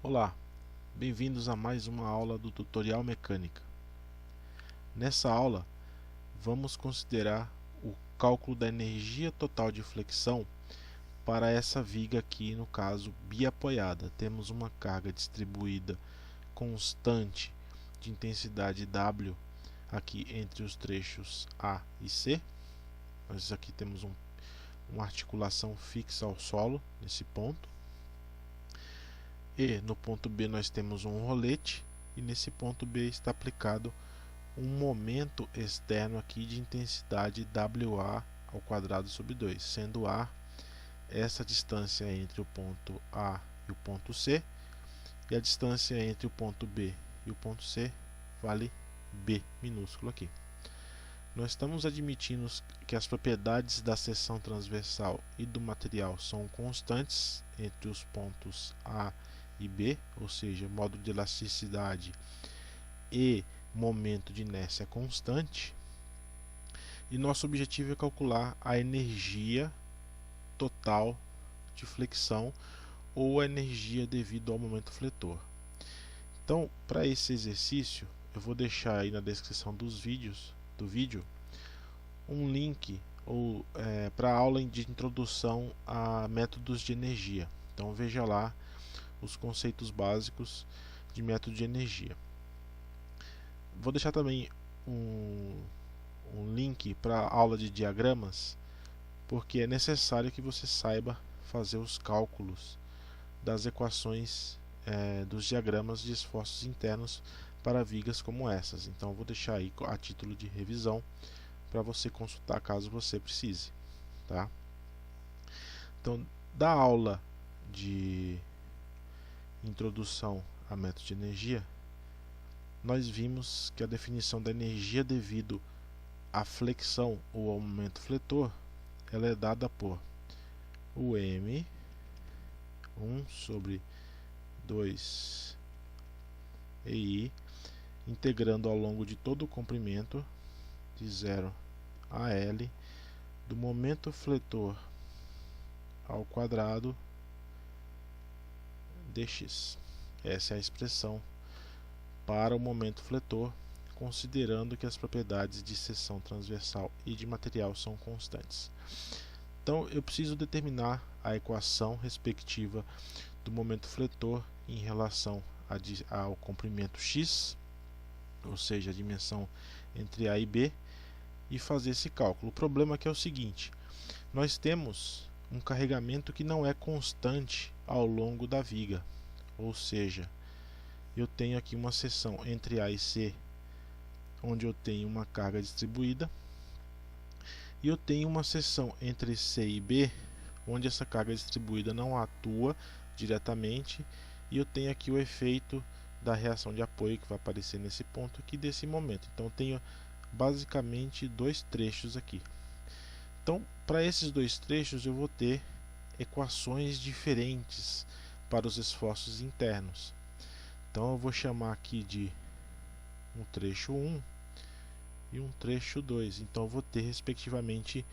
Olá, bem-vindos a mais uma aula do tutorial mecânica. Nessa aula, vamos considerar o cálculo da energia total de flexão para essa viga aqui, no caso, biapoiada. Temos uma carga distribuída constante de intensidade W aqui entre os trechos A e C. Nós aqui temos uma articulação fixa ao solo nesse ponto. E no ponto B nós temos um rolete, e nesse ponto B está aplicado um momento externo aqui de intensidade WA ao quadrado sobre 2, sendo A essa distância entre o ponto A e o ponto C, e a distância entre o ponto B e o ponto C vale B minúsculo aqui. Nós estamos admitindo que as propriedades da seção transversal e do material são constantes entre os pontos A e B, ou seja, módulo de elasticidade e momento de inércia constante. E nosso objetivo é calcular a energia total de flexão ou a energia devido ao momento fletor. Então, para esse exercício, eu vou deixar aí na descrição do vídeo um link para a aula de introdução a métodos de energia. Então veja lá os conceitos básicos de método de energia. Vou deixar também um link para a aula de diagramas, porque é necessário que você saiba fazer os cálculos das equações dos diagramas de esforços internos para vigas como essas. Então vou deixar aí a título de revisão para você consultar caso você precise, tá? Então, da aula de introdução a método de energia, nós vimos que a definição da energia devido à flexão ou ao momento fletor, ela é dada por o M 1 sobre 2 EI, integrando ao longo de todo o comprimento de 0 a L do momento fletor ao quadrado dx. Essa é a expressão para o momento fletor, considerando que as propriedades de seção transversal e de material são constantes. Então eu preciso determinar a equação respectiva do momento fletor em relação ao comprimento x, ou seja, a dimensão entre A e B, e fazer esse cálculo. O problema aqui é o seguinte: nós temos um carregamento que não é constante ao longo da viga, ou seja, eu tenho aqui uma seção entre A e C, onde eu tenho uma carga distribuída, e eu tenho uma seção entre C e B, onde essa carga distribuída não atua diretamente, e eu tenho aqui o efeito da reação de apoio que vai aparecer nesse ponto aqui desse momento. Então eu tenho basicamente dois trechos aqui. Então, para esses dois trechos eu vou ter equações diferentes para os esforços internos. Então eu vou chamar aqui de um trecho 1 e um trecho 2. Então eu vou ter respectivamente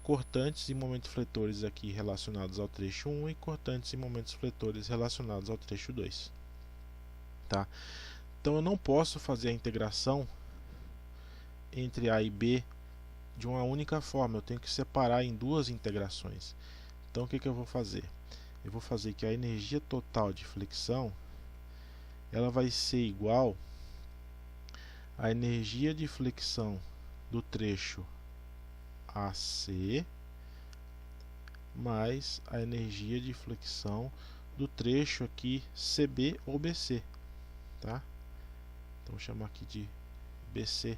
cortantes e momentos fletores aqui relacionados ao trecho 1 e cortantes e momentos fletores relacionados ao trecho 2. Tá? Então eu não posso fazer a integração entre A e B de uma única forma, eu tenho que separar em duas integrações. Então o que eu vou fazer? Eu vou fazer que a energia total de flexão ela vai ser igual à energia de flexão do trecho AC mais a energia de flexão do trecho aqui CB ou BC, tá? Então vou chamar aqui de BC.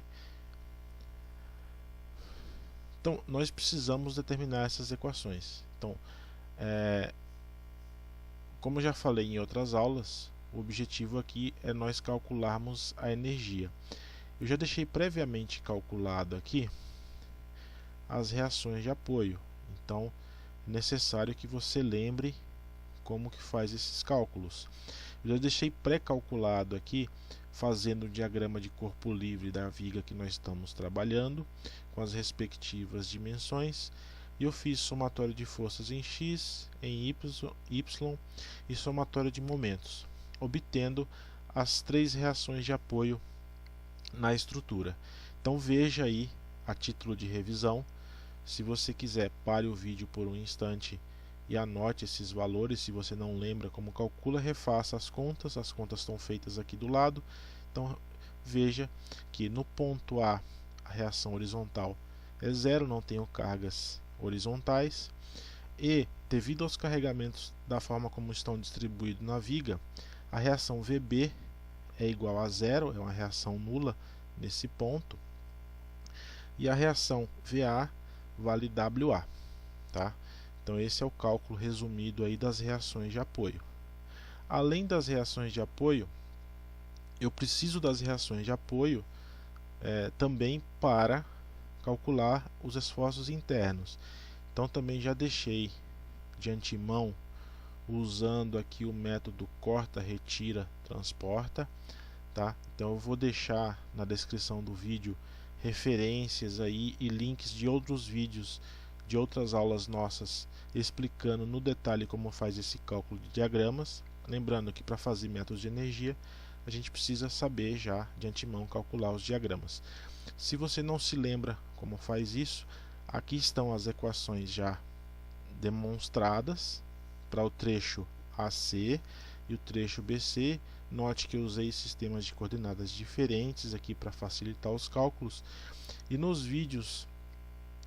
Então nós precisamos determinar essas equações. Então, como eu já falei em outras aulas, o objetivo aqui é nós calcularmos a energia. Eu já deixei previamente calculado aqui as reações de apoio. Então é necessário que você lembre como que faz esses cálculos. Eu já deixei pré-calculado aqui, fazendo o diagrama de corpo livre da viga que nós estamos trabalhando, com as respectivas dimensões, e eu fiz somatório de forças em x, em y e somatório de momentos. obtendo as 3 reações de apoio na estrutura. Então veja aí a título de revisão. Se você quiser, pare o vídeo por um instante e anote esses valores. Se você não lembra como calcula, refaça as contas estão feitas aqui do lado. Então veja que no ponto A a reação horizontal é 0, não tenho cargas horizontais, e devido aos carregamentos da forma como estão distribuídos na viga, a reação VB é igual a 0, é uma reação nula nesse ponto, e a reação VA vale WA, tá? Então esse é o cálculo resumido aí das reações de apoio. Além das reações de apoio, eu preciso das reações de apoio também para calcular os esforços internos. Então também já deixei de antemão usando aqui o método corta, retira, transporta, tá? Então eu vou deixar na descrição do vídeo referências aí e links de outros vídeos de outras aulas nossas explicando no detalhe como faz esse cálculo de diagramas. Lembrando que para fazer métodos de energia a gente precisa saber já de antemão calcular os diagramas. Se você não se lembra como faz isso, aqui estão as equações já demonstradas para o trecho AC e o trecho BC. Note que eu usei sistemas de coordenadas diferentes aqui para facilitar os cálculos, e nos vídeos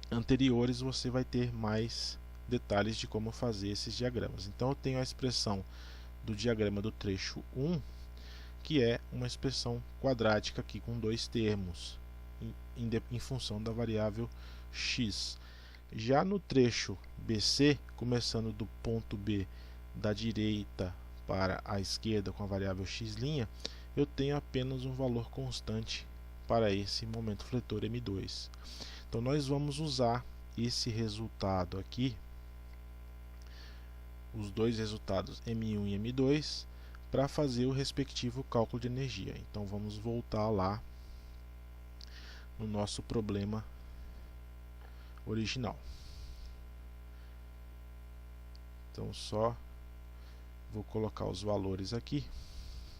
anteriores você vai ter mais detalhes de como fazer esses diagramas. Então eu tenho a expressão do diagrama do trecho 1, que é uma expressão quadrática aqui com 2 termos em função da variável x. Já no trecho BC, começando do ponto B da direita para a esquerda com a variável x', eu tenho apenas um valor constante para esse momento fletor M2. Então nós vamos usar esse resultado aqui, os dois resultados M1 e M2, para fazer o respectivo cálculo de energia. Então vamos voltar lá no nosso problema original. Então só vou colocar os valores aqui.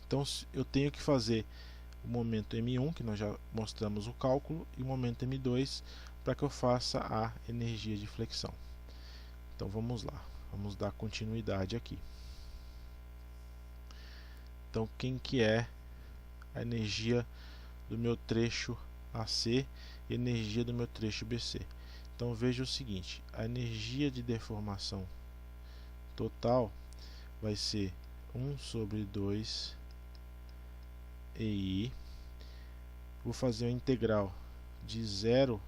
Então eu tenho que fazer o momento M1, que nós já mostramos o cálculo, e o momento M2 para que eu faça a energia de flexão. Então vamos lá, vamos dar continuidade aqui. Então quem que é a energia do meu trecho AC e energia do meu trecho BC? Então veja o seguinte, a energia de deformação total vai ser 1 sobre 2 EI. Vou fazer uma integral de 0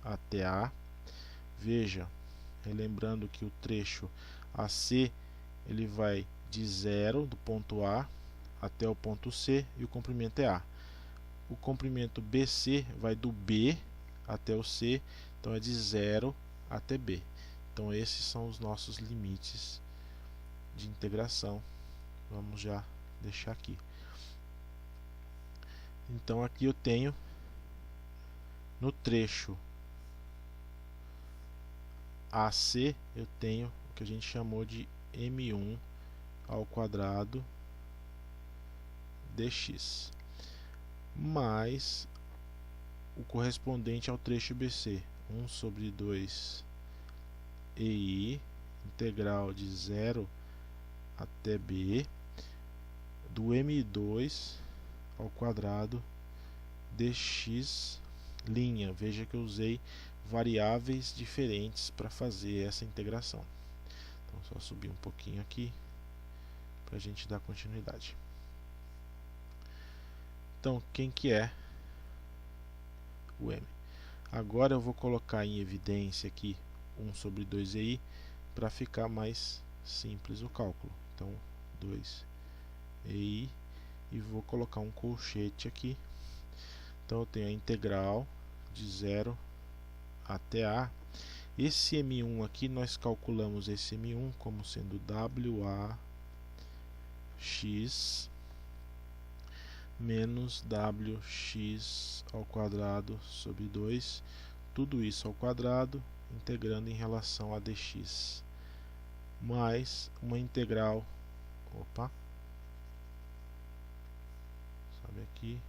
até A. Veja, relembrando que o trecho AC ele vai de 0 do ponto A até o ponto C e o comprimento é A. O comprimento BC vai do B até o C, então é de 0 até B. Então esses são os nossos limites de integração. Vamos já deixar aqui. Então aqui eu tenho no trecho AC, eu tenho o que a gente chamou de M1 ao quadrado dx, mais o correspondente ao trecho BC, 1 sobre 2 EI, integral de 0 até B, do M2 ao quadrado dx'. Veja que eu usei variáveis diferentes para fazer essa integração. Então só subir um pouquinho aqui para a gente dar continuidade. Então quem que é o M? Agora eu vou colocar em evidência aqui 1 sobre 2 EI para ficar mais simples o cálculo. Então 2 EI, e vou colocar um colchete aqui. Então eu tenho a integral de 0 até A. Esse M1 aqui, nós calculamos esse M1 como sendo WAx menos WX ao quadrado sobre 2, tudo isso ao quadrado, integrando em relação a dx, mais uma integral, sobe aqui,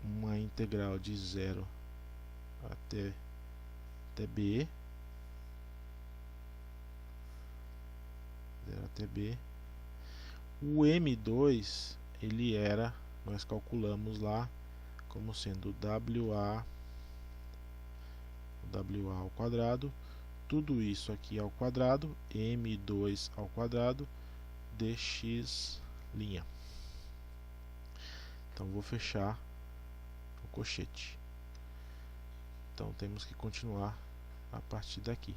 uma integral de 0 até b, 0 até b. O M2 ele era, nós calculamos lá como sendo WA ao quadrado, tudo isso aqui ao quadrado, M2 ao quadrado, dx'. Então vou fechar o colchete. Então temos que continuar a partir daqui.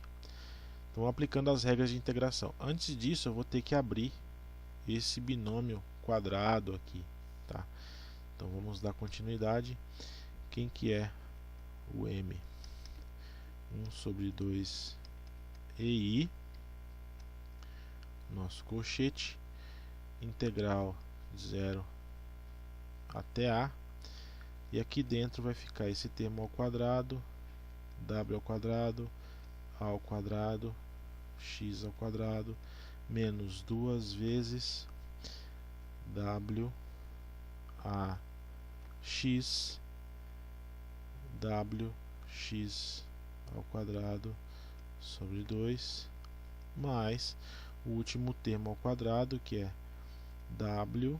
Então aplicando as regras de integração. Antes disso eu vou ter que abrir esse binômio quadrado aqui, tá? Então vamos dar continuidade. Quem que é o M? 1 sobre 2 EI, nosso colchete, integral de 0 até A, e aqui dentro vai ficar esse termo ao quadrado, W ao quadrado, A ao quadrado, X ao quadrado, menos 2 vezes W A X, W X ao quadrado sobre 2, mais o último termo ao quadrado, que é W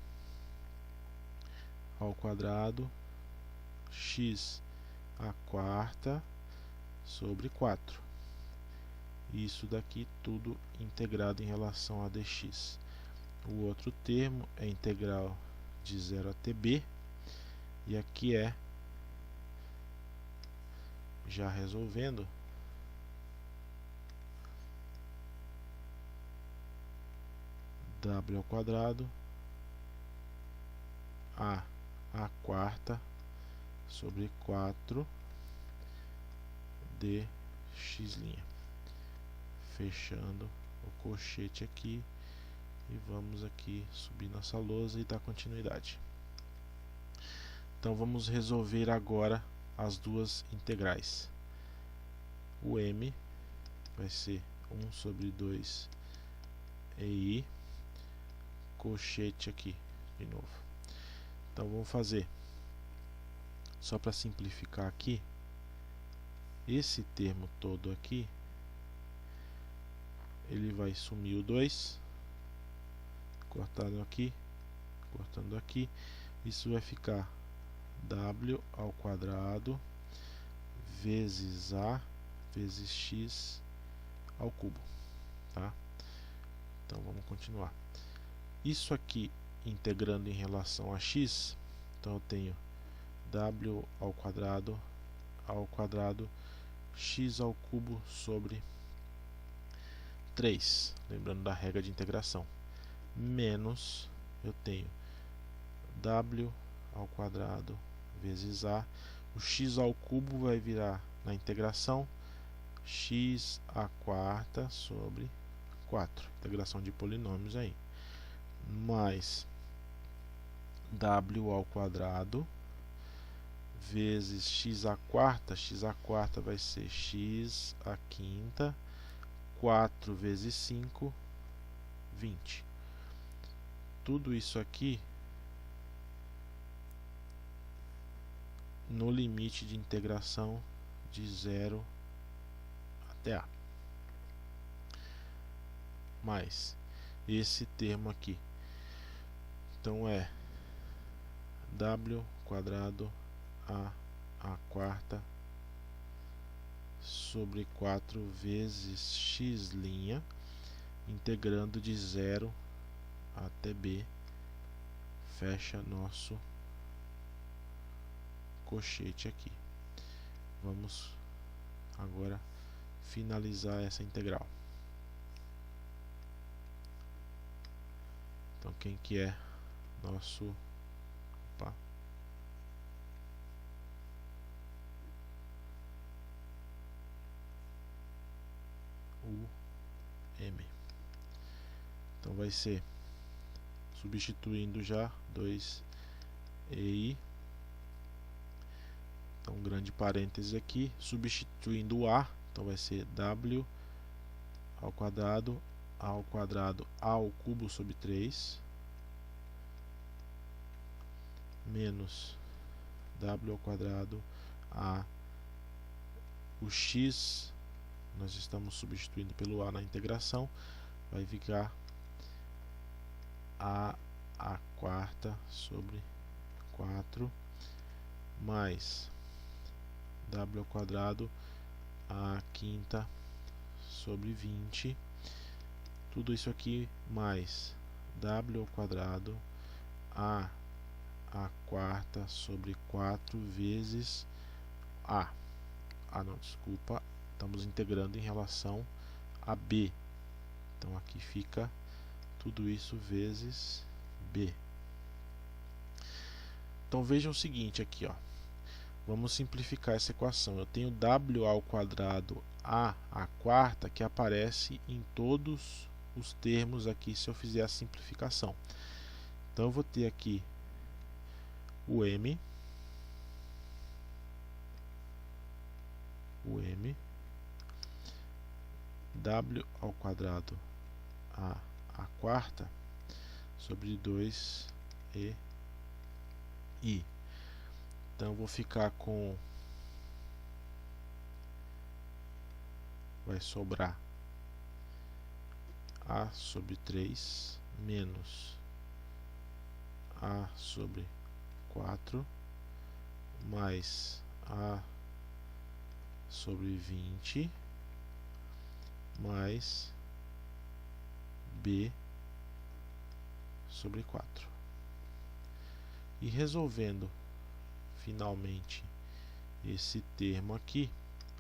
ao quadrado X à quarta sobre 4. Isso daqui tudo integrado em relação a dx. O outro termo é integral de 0 até b, e aqui é, já resolvendo, W ao quadrado A à quarta sobre 4 dx'. Fechando o colchete aqui, e vamos aqui subir nossa lousa e dar continuidade. Então vamos resolver agora as duas integrais. O M vai ser 1 sobre 2 EI, colchete aqui de novo. Então vamos fazer, só para simplificar aqui, esse termo todo aqui, ele vai sumir o 2, cortando aqui, isso vai ficar W ao quadrado vezes A vezes X ao cubo, tá? Então vamos continuar. Isso aqui integrando em relação a x, então eu tenho W ao quadrado x ao cubo sobre 3, lembrando da regra de integração, menos eu tenho W ao quadrado vezes A, o x ao cubo vai virar na integração x à quarta sobre 4, integração de polinômios aí, mais W ao quadrado vezes x à quarta vai ser x à quinta, 4 vezes 5, 20. Tudo isso aqui no limite de integração de 0 até A, mais esse termo aqui. Então é W quadrado A à quarta sobre 4 vezes x', integrando de 0 até B, fecha nosso colchete aqui. Vamos agora finalizar essa integral. Então quem que é nosso o M? Então vai ser, substituindo já 2 EI, então grande parêntese aqui, substituindo o A, então vai ser W ao quadrado ao cubo sobre 3, menos w ao quadrado a o x, nós estamos substituindo pelo a na integração, vai ficar a quarta sobre 4 mais w ao quadrado a quinta sobre 20, tudo isso aqui mais w ao quadrado a quarta sobre 4 vezes não, desculpa, estamos integrando em relação a b, então aqui fica tudo isso vezes b. Então vejam o seguinte aqui, ó. Vamos simplificar essa equação. Eu tenho w ao quadrado a quarta que aparece em todos os termos aqui se eu fizer a simplificação. Então eu vou ter aqui o m w ao quadrado a quarta sobre 2 e i. Então eu vou ficar com, vai sobrar a sobre 3 menos a sobre 4 mais a sobre 20 mais b sobre 4. E resolvendo finalmente esse termo aqui,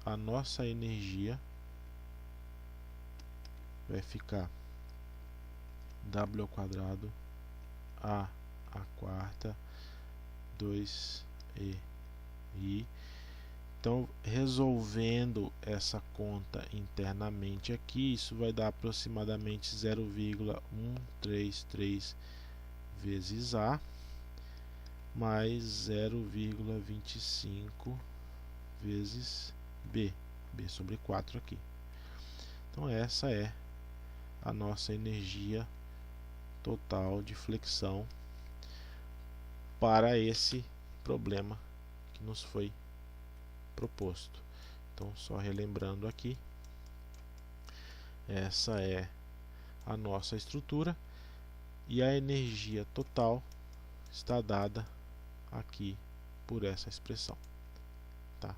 a nossa energia vai ficar w ao quadrado a quarta 2 e i. Então, resolvendo essa conta internamente aqui, isso vai dar aproximadamente 0,133 vezes a mais 0,25 vezes b sobre 4 aqui. Então essa é a nossa energia total de flexão para esse problema que nos foi proposto. Então, só relembrando aqui, essa é a nossa estrutura e a energia total está dada aqui por essa expressão, tá?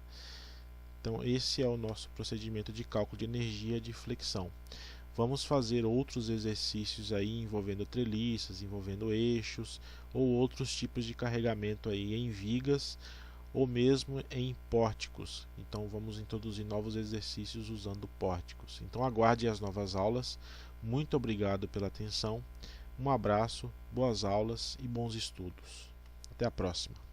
Então esse é o nosso procedimento de cálculo de energia de flexão. Vamos fazer outros exercícios aí envolvendo treliças, envolvendo eixos ou outros tipos de carregamento aí em vigas ou mesmo em pórticos. Então vamos introduzir novos exercícios usando pórticos. Então aguarde as novas aulas. Muito obrigado pela atenção. Um abraço, boas aulas e bons estudos. Até a próxima.